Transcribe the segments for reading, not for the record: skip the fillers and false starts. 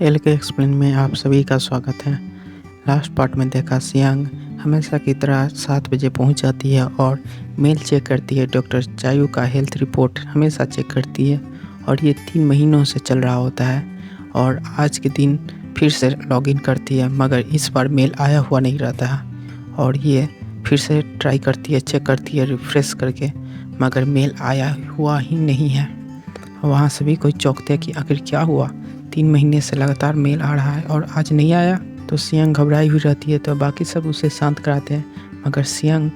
LK explain में आप सभी का स्वागत है। लास्ट पार्ट में देखा सियांग हमेशा की तरह 7 बजे पहुंच जाती है और मेल चेक करती है। डॉक्टर चायू का हेल्थ रिपोर्ट हमेशा चेक करती है और ये 3 महीनों से चल रहा होता है। और आज के दिन फिर से लॉगिन करती है, मगर इस बार मेल आया हुआ नहीं रहता है और ये फिर से ट्राई करती है, चेक करती है रिफ्रेश करके, मगर मेल आया हुआ ही नहीं है। वहाँ सभी कोई चौंकते हैं कि आखिर क्या हुआ, 3 महीने से लगातार मेल आ रहा है और आज नहीं आया। तो सियांग घबराई हुई रहती है, तो बाकी सब उसे शांत कराते हैं, मगर सियांग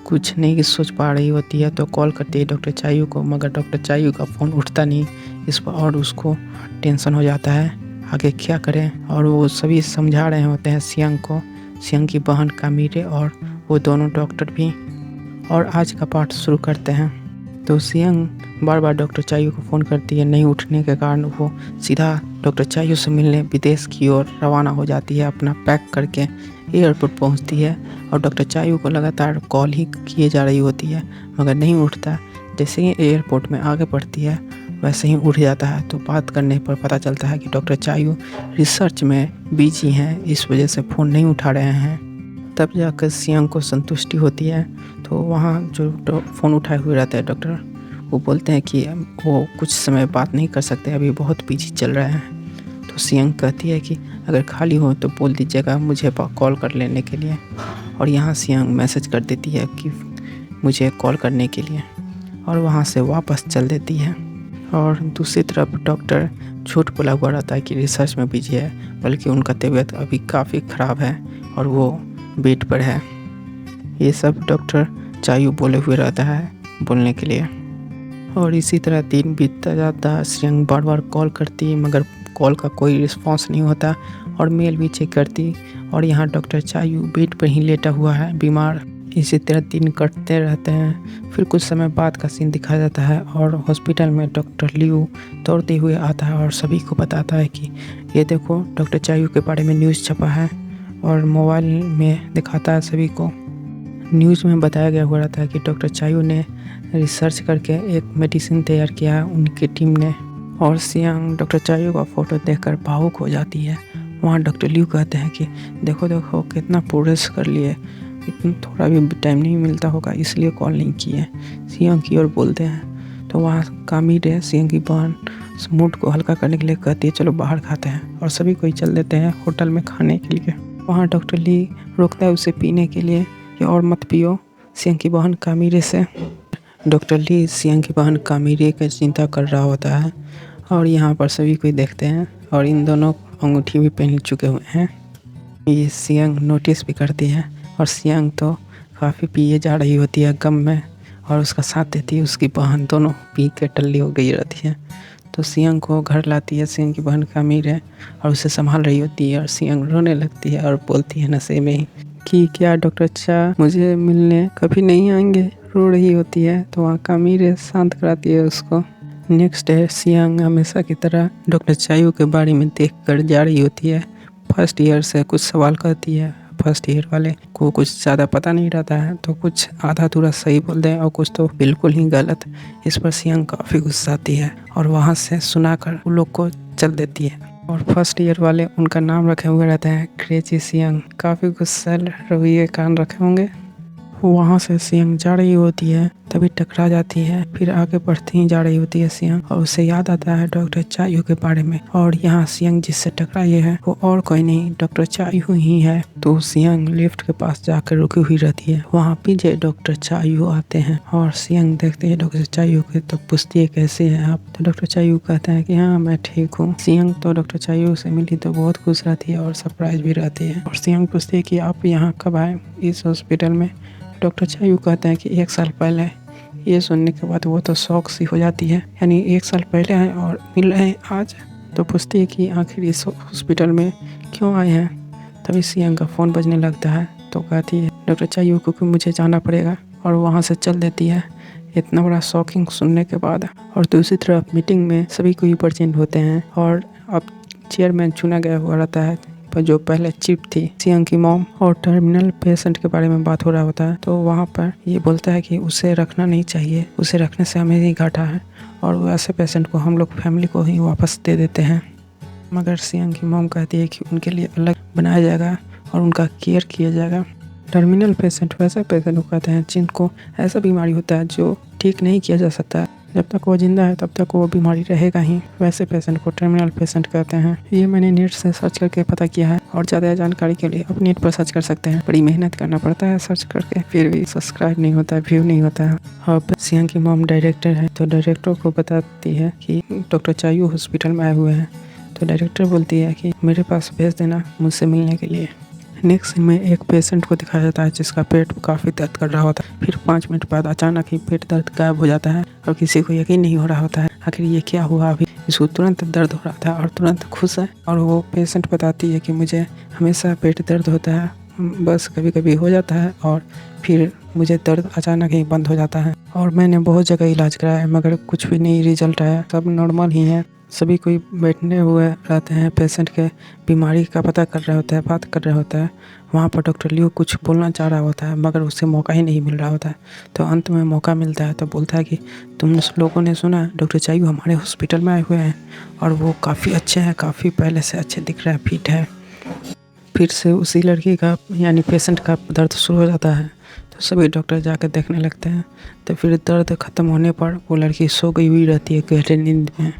कुछ नहीं सोच पा रही होती है। तो कॉल करती है डॉक्टर चायू को, मगर डॉक्टर चायू का फ़ोन उठता नहीं। इस पर और उसको टेंशन हो जाता है, आगे क्या करें। और वो सभी समझा रहे होते हैं सियांग को, सियांग की बहन कामिरे और वो दोनों डॉक्टर भी। और आज का पार्ट शुरू करते हैं। तो सियांग बार बार डॉक्टर चायू को फ़ोन करती है, नहीं उठने के कारण वो सीधा डॉक्टर चायू से मिलने विदेश की ओर रवाना हो जाती है। अपना पैक करके एयरपोर्ट पहुंचती है और डॉक्टर चायू को लगातार कॉल ही किए जा रही होती है, मगर नहीं उठता। जैसे ही एयरपोर्ट में आगे बढ़ती है वैसे ही उठ जाता है। तो बात करने पर पता चलता है कि डॉक्टर चायू रिसर्च में बिजी हैं, इस वजह से फ़ोन नहीं उठा रहे हैं। तब जाकर सियांग को संतुष्टि होती है। तो वहाँ जो फ़ोन उठाए हुए रहते हैं डॉक्टर, वो बोलते हैं कि वो कुछ समय बात नहीं कर सकते, अभी बहुत बिजी चल रहे हैं। तो सियांग कहती है कि अगर खाली हो तो बोल दीजिएगा मुझे कॉल कर लेने के लिए। और यहाँ सियांग मैसेज कर देती है कि मुझे कॉल करने के लिए, और वहाँ से वापस चल देती है। और दूसरी तरफ डॉक्टर झूठ बोला हुआ रहता है कि रिसर्च में बिजी है, बल्कि उनका तबीयत अभी काफ़ी ख़राब है और वो बेड पर है। ये सब डॉक्टर चायू बोले हुए रहता है बोलने के लिए। और इसी तरह दिन बीतता जाता। सियांग बार बार कॉल करती, मगर कॉल का कोई रिस्पांस नहीं होता और मेल भी चेक करती। और यहाँ डॉक्टर चायू बेड पर ही लेटा हुआ है, बीमार। इसी तरह दिन कटते रहते हैं। फिर कुछ समय बाद का सीन दिखाया जाता है और हॉस्पिटल में डॉक्टर लियू दौड़ते हुए आता है और सभी को बताता है कि ये देखो डॉक्टर चायू के बारे में न्यूज़ छपा है। और मोबाइल में दिखाता है सभी को। न्यूज़ में बताया गया हुआ रहता है कि डॉक्टर चायू ने रिसर्च करके एक मेडिसिन तैयार किया है उनकी टीम ने। और सियांग डॉक्टर चायू का फ़ोटो देखकर भावुक हो जाती है। वहाँ डॉक्टर लियू कहते हैं कि देखो देखो कितना प्रोग्रेस कर लिए, इतना थोड़ा भी टाइम नहीं मिलता होगा इसलिए कॉल नहीं किए, सियांग की ओर बोलते हैं। तो वहाँ कामिरे सियांग की बहन मूड को हल्का करने के लिए कहती है चलो बाहर खाते हैं, और सभी कोई चल देते हैं होटल में खाने के लिए। वहाँ डॉक्टर ली रोकता है उसे पीने के लिए कि और मत पियो, सियांग की बहन कामिरे से। डॉक्टर ली सियांग की बहन कामिरे की चिंता कर रहा होता है और यहाँ पर सभी कोई देखते हैं और इन दोनों अंगूठी भी पहन चुके हुए हैं। ये सियांग नोटिस भी करती है और सियांग तो काफ़ी पिए जा रही होती है गम में, और उसका साथ देती है उसकी बहन। दोनों पी के टल्ली हो गई रहती है। तो सियांग को घर लाती है सियांग की बहन कामिरे और उसे संभाल रही होती है। और सियांग रोने लगती है और बोलती है नशे में ही कि क्या डॉक्टर चा मुझे मिलने कभी नहीं आएंगे, रो रही होती है। तो वहाँ कामिरे शांत कराती है उसको। नेक्स्ट डे सियांग हमेशा की तरह डॉक्टर चायू के बारे में देख कर जा रही होती है। फर्स्ट ईयर से कुछ सवाल करती है। फर्स्ट ईयर वाले को कुछ ज़्यादा पता नहीं रहता है, तो कुछ आधा अधूरा सही बोल दें और कुछ तो बिल्कुल ही गलत। इस पर सियांग काफ़ी गुस्सा आती है और वहाँ से सुनाकर उन लोग को चल देती है। और फर्स्ट ईयर वाले उनका नाम रखे हुए रहते हैं क्रेजी सियांग। काफ़ी गुस्सा रवैये कान रखे होंगे। वहाँ से सियांग जा रही होती है, तभी टकरा जाती है। फिर आगे बढ़ती ही जा रही होती है सियांग और उसे याद आता है डॉक्टर चायू के बारे में। और यहाँ सियांग जिससे टकराई है वो और कोई नहीं डॉक्टर चायू ही है। तो सियांग लिफ्ट के पास जाकर रुकी हुई रहती है। वहाँ पीछे डॉक्टर चायू आते हैं और सियांग देखते हैं डॉक्टर चायू के, तो पूछती है कैसे हैं आप। तो डॉक्टर चायू कहते हैं कि हाँ मैं ठीक हूँ। सियांग तो डॉक्टर चायू से मिली तो बहुत खुश रहती है और सरप्राइज भी रहती है। और सियांग पूछती है कि आप यहाँ कब आए इस हॉस्पिटल में। डॉक्टर चायू कहते हैं कि 1 साल पहले। ये सुनने के बाद वो तो शौक सी हो जाती है, यानी 1 साल पहले आए और मिल रहे हैं आज। तो पूछती है कि आखिर इस हॉस्पिटल में क्यों आए हैं। तभी सियांग का फ़ोन बजने लगता है। तो कहती है डॉक्टर चायू क्योंकि मुझे जाना पड़ेगा, और वहाँ से चल देती है इतना बड़ा शॉकिंग सुनने के बाद। और दूसरी तरफ मीटिंग में सभी कोई प्रेजेंट होते हैं और अब चेयरमैन चुना गया हुआ रहता है, पर जो पहले चीफ थी सियांग की मॉम। और टर्मिनल पेशेंट के बारे में बात हो रहा होता है। तो वहाँ पर ये बोलता है कि उसे रखना नहीं चाहिए, उसे रखने से हमें ही घाटा है, और वैसे पेशेंट को हम लोग फैमिली को ही वापस दे देते हैं। मगर सियांग की मॉम कहती है कि उनके लिए अलग बनाया जाएगा और उनका केयर किया जाएगा। टर्मिनल पेशेंट वैसे पेशेंट को कहते हैं जिनको ऐसा बीमारी होता है जो ठीक नहीं किया जा सकता। जब तक वो जिंदा है तब तक वो बीमारी रहेगा ही। वैसे पेशेंट को टर्मिनल पेशेंट कहते हैं। ये मैंने नेट से सर्च करके पता किया है और ज़्यादा जानकारी के लिए आप नेट पर सर्च कर सकते हैं। बड़ी मेहनत करना पड़ता है सर्च करके, फिर भी सब्सक्राइब नहीं होता है, व्यू नहीं होता है। अब सियांग की मॉम डायरेक्टर है तो डायरेक्टर को बताती है कि डॉक्टर चायू हॉस्पिटल में आए हुए हैं। तो डायरेक्टर बोलती है कि मेरे पास भेज देना मुझसे मिलने के लिए। नेक्स्ट सीन में एक पेशेंट को दिखाया जाता है जिसका पेट काफ़ी दर्द कर रहा होता है। फिर 5 मिनट बाद अचानक ही पेट दर्द गायब हो जाता है और किसी को यकीन नहीं हो रहा होता है आखिर ये क्या हुआ। अभी इसको तुरंत दर्द हो रहा था और तुरंत खुश है। और वो पेशेंट बताती है कि मुझे हमेशा पेट दर्द होता है, बस कभी कभी हो जाता है और फिर मुझे दर्द अचानक ही बंद हो जाता है। और मैंने बहुत जगह इलाज कराया है मगर कुछ भी नहीं रिजल्ट आया, सब नॉर्मल ही है। सभी कोई बैठने हुए रहते हैं, पेशेंट के बीमारी का पता कर रहे होते हैं, बात कर रहे होते हैं। वहाँ पर डॉक्टर लियो कुछ बोलना चाह रहा होता है मगर उससे मौका ही नहीं मिल रहा होता है। तो अंत में मौका मिलता है तो बोलता है कि तुम लोगों ने सुना डॉक्टर चायू हमारे हॉस्पिटल में आए हुए हैं और वो काफ़ी अच्छे हैं, काफ़ी पहले से अच्छे दिख रहे हैं, फिट है। फिर से उसी लड़की का यानी पेशेंट का दर्द शुरू हो जाता है तो सभी डॉक्टर जाकर देखने लगते हैं। तो फिर दर्द ख़त्म होने पर वो लड़की सो गई हुई रहती है गहरे नींद में।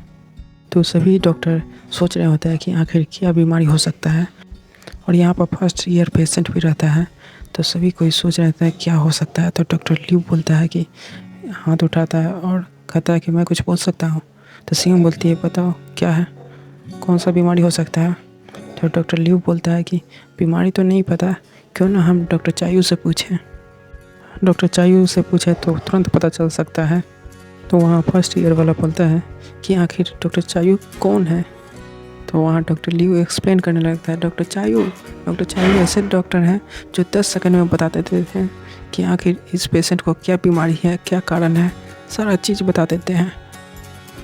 तो सभी डॉक्टर सोच रहे होते हैं कि आखिर क्या बीमारी हो सकता है। और यहाँ पर फर्स्ट ईयर पेशेंट भी रहता है तो सभी कोई सोच रहे थे क्या हो सकता है। तो डॉक्टर लियू बोलता है कि हाथ उठाता है और कहता है कि मैं कुछ बोल सकता हूँ। तो सियांग बोलती है बताओ क्या है, कौन सा बीमारी हो सकता है। तो डॉक्टर लियू बोलता है कि बीमारी तो नहीं पता, क्यों ना हम डॉक्टर चायू से पूछें। डॉक्टर चायू से पूछे तो तुरंत पता चल सकता है। तो वहाँ फर्स्ट ईयर वाला बोलता है कि आखिर डॉक्टर चायू कौन है। तो वहाँ डॉक्टर लियू एक्सप्लेन करने लगता है डॉक्टर चायू ऐसे डॉक्टर हैं जो 10 सेकंड में बता देते हैं कि आखिर इस पेशेंट को क्या बीमारी है, क्या कारण है, सारा चीज़ बता देते हैं।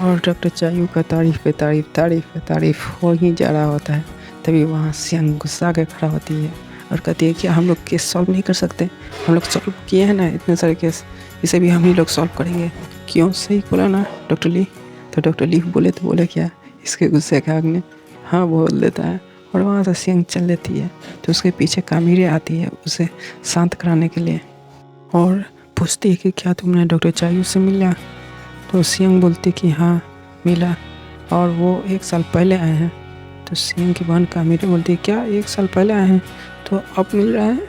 और डॉक्टर चायू का तारीफ हो ही जा रहा होता है। तभी वहाँ सियांग गुस्सा के खड़ा होती है और कहती है कि हम लोग केस सॉल्व नहीं कर सकते, हम लोग सॉल्व किए हैं ना इतने सारे केस, इसे भी हम ही लोग सॉल्व करेंगे। क्यों, सही बोला ना डॉक्टर ली। तो डॉक्टर ली बोले क्या, इसके गुस्से के आग में हाँ बोल देता है। और वहाँ से सियांग चल लेती है तो उसके पीछे कामिरे आती है उसे शांत कराने के लिए और पूछती है कि क्या तुमने डॉक्टर चायू से मिला। तो सियांग बोलती कि हाँ मिला और वो 1 साल पहले आए हैं। तो सियांग की बहन कामिरे बोलती है क्या 1 साल पहले आए हैं, तो अब मिल रहा है।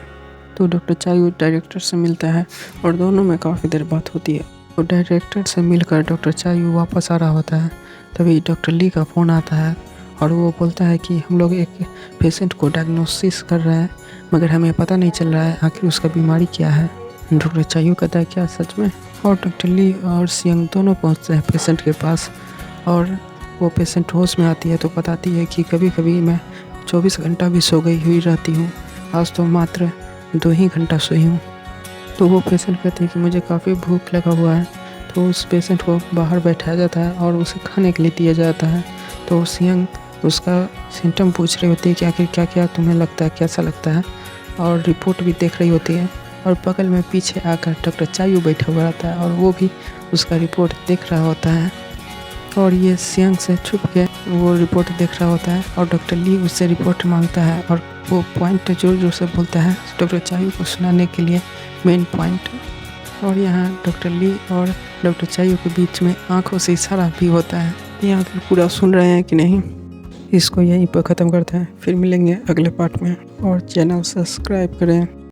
तो डॉक्टर चायू डायरेक्टर से मिलता है और दोनों में काफ़ी देर बात होती है। तो डायरेक्टर से मिलकर डॉक्टर चायू वापस आ रहा होता है तभी डॉक्टर ली का फ़ोन आता है और वो बोलता है कि हम लोग एक पेशेंट को डायग्नोसिस कर रहे हैं मगर हमें पता नहीं चल रहा है आखिर उसका बीमारी क्या है। डॉक्टर चायू कहता है क्या सच में। और डॉक्टर ली और सियांग दोनों पहुंचते हैं पेशेंट के पास और वो पेशेंट होश में आती है तो बताती है कि कभी कभी मैं 24 घंटा भी सो गई हुई रहती हूँ, आज तो मात्र 2 ही घंटा सोई हूँ। तो वो पेशेंट कहती है कि मुझे काफ़ी भूख लगा हुआ है। तो उस पेशेंट को बाहर बैठाया जाता है और उसे खाने के लिए दिया जाता है। तो सियांग उसका सिम्टम पूछ रही होती है कि आखिर क्या क्या तुम्हें लगता है, कैसा लगता है, और रिपोर्ट भी देख रही होती है। और बगल में पीछे आकर डॉक्टर चायू बैठा हुआ रहता है और वो भी उसका रिपोर्ट देख रहा होता है। और ये सियांग से छुप के वो रिपोर्ट देख रहा होता है और डॉक्टर ली उससे रिपोर्ट मांगता है और वो पॉइंट जोर जोर से बोलता है डॉक्टर चायू को सुनाने के लिए मेन पॉइंट। और यहाँ डॉक्टर ली और डॉक्टर चायू के बीच में आंखों से इशारा भी होता है। यहाँ पर पूरा सुन रहे हैं कि नहीं, इसको यहीं पर ख़त्म करते हैं, फिर मिलेंगे अगले पार्ट में। और चैनल सब्सक्राइब करें।